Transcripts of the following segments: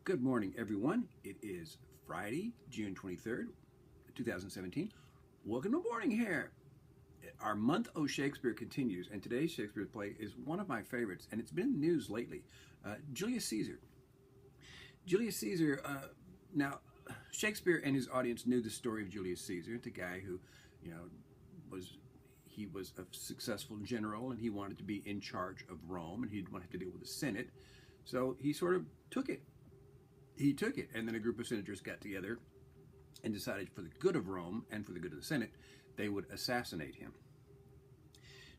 Good morning, everyone. It is Friday, June 23rd, 2017. Welcome to Morning Hair. Our month of Shakespeare continues, and today's Shakespeare play is one of my favorites, and it's been in the news lately. Julius Caesar. Julius Caesar, now, Shakespeare and his audience knew the story of Julius Caesar, the guy who, he was a successful general, and he wanted to be in charge of Rome, and he didn't want to have to deal with the Senate. So he sort of took it. He took it, and then a group of senators got together and decided for the good of Rome and for the good of the Senate, they would assassinate him.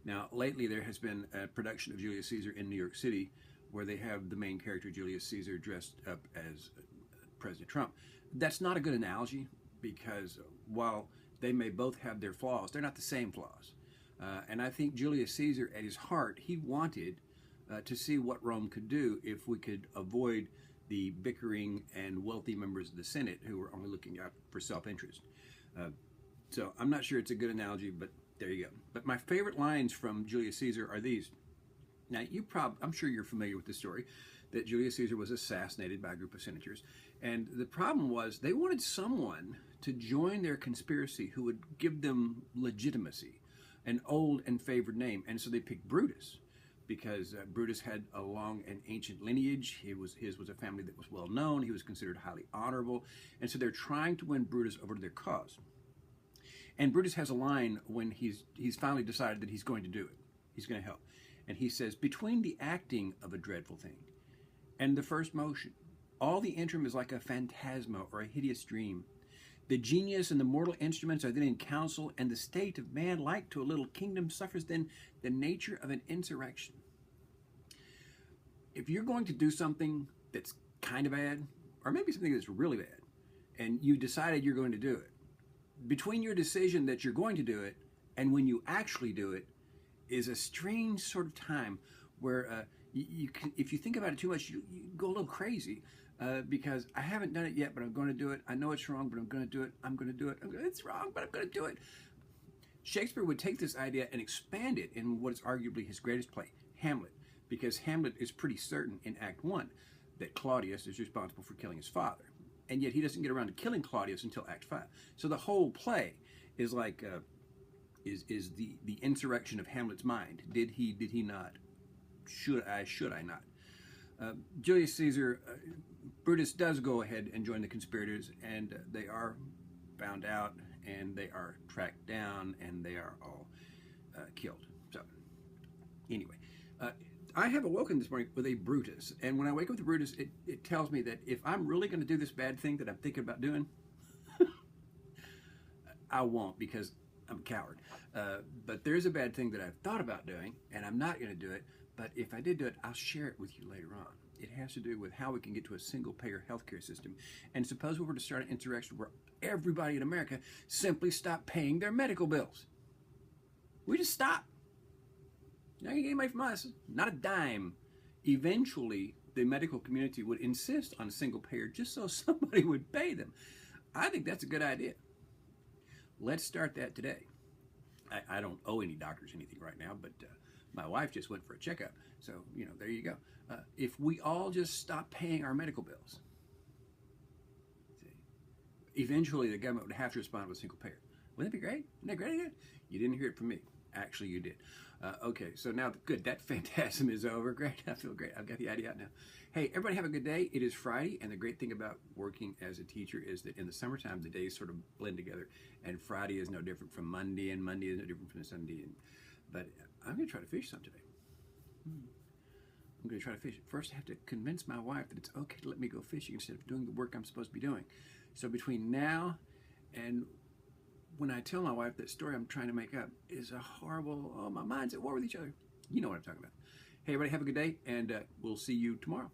Now, lately there has been a production of Julius Caesar in New York City where they have the main character, Julius Caesar, dressed up as President Trump. That's not a good analogy because while they may both have their flaws, they're not the same flaws. And I think Julius Caesar, at his heart, he wanted to see what Rome could do if we could avoid the bickering and wealthy members of the Senate who were only looking out for self-interest. So I'm not sure it's a good analogy, but there you go. But my favorite lines from Julius Caesar are these. Now, I'm sure you're familiar with the story that Julius Caesar was assassinated by a group of senators. And the problem was they wanted someone to join their conspiracy who would give them legitimacy, an old and favored name. And so they picked Brutus, because Brutus had a long and ancient lineage. His was a family that was well known. He was considered highly honorable. And so they're trying to win Brutus over to their cause. And Brutus has a line when he's finally decided that he's going to do it. He's going to help. And he says, between the acting of a dreadful thing and the first motion, all the interim is like a phantasma or a hideous dream. The genius and the mortal instruments are then in council, and the state of man, like to a little kingdom, suffers then the nature of an insurrection. If you're going to do something that's kind of bad, or maybe something that's really bad, and you decided you're going to do it, between your decision that you're going to do it and when you actually do it is a strange sort of time where if you think about it too much, you go a little crazy. Because I haven't done it yet, but I'm going to do it. I know it's wrong, but I'm going to do it. I'm going to do it. It's wrong, but I'm going to do it. Shakespeare would take this idea and expand it in what is arguably his greatest play, Hamlet, because Hamlet is pretty certain in Act 1 that Claudius is responsible for killing his father. And yet he doesn't get around to killing Claudius until Act 5. So the whole play is like, is the insurrection of Hamlet's mind. Did he not? Should I not? Julius Caesar, Brutus does go ahead and join the conspirators, and they are found out, and they are tracked down, and they are all killed. So, anyway, I have awoken this morning with a Brutus, and when I wake up with a Brutus, it tells me that if I'm really going to do this bad thing that I'm thinking about doing, I won't, because I'm a coward. But there's a bad thing that I've thought about doing, and I'm not going to do it. But if I did do it, I'll share it with you later on. It has to do with how we can get to a single-payer healthcare system. And suppose we were to start an insurrection where everybody in America simply stopped paying their medical bills. We just stop. Not going to get anybody from us. Not a dime. Eventually, the medical community would insist on a single-payer just so somebody would pay them. I think that's a good idea. Let's start that today. I don't owe any doctors anything right now, but my wife just went for a checkup. So, there you go. If we all just stop paying our medical bills, eventually the government would have to respond with a single payer. Wouldn't that be great? Isn't that great? You didn't hear it from me. Actually, you did. Okay, so now, good. That phantasm is over. Great. I feel great. I've got the idea out now. Hey, everybody have a good day. It is Friday, and the great thing about working as a teacher is that in the summertime, the days sort of blend together, and Friday is no different from Monday, and Monday is no different from Sunday. But I'm going to try to fish some today. I'm going to try to fish. First, I have to convince my wife that it's okay to let me go fishing instead of doing the work I'm supposed to be doing. So between now and when I tell my wife that story I'm trying to make up is a horrible, my mind's at war with each other. You know what I'm talking about. Hey, everybody, have a good day, and we'll see you tomorrow.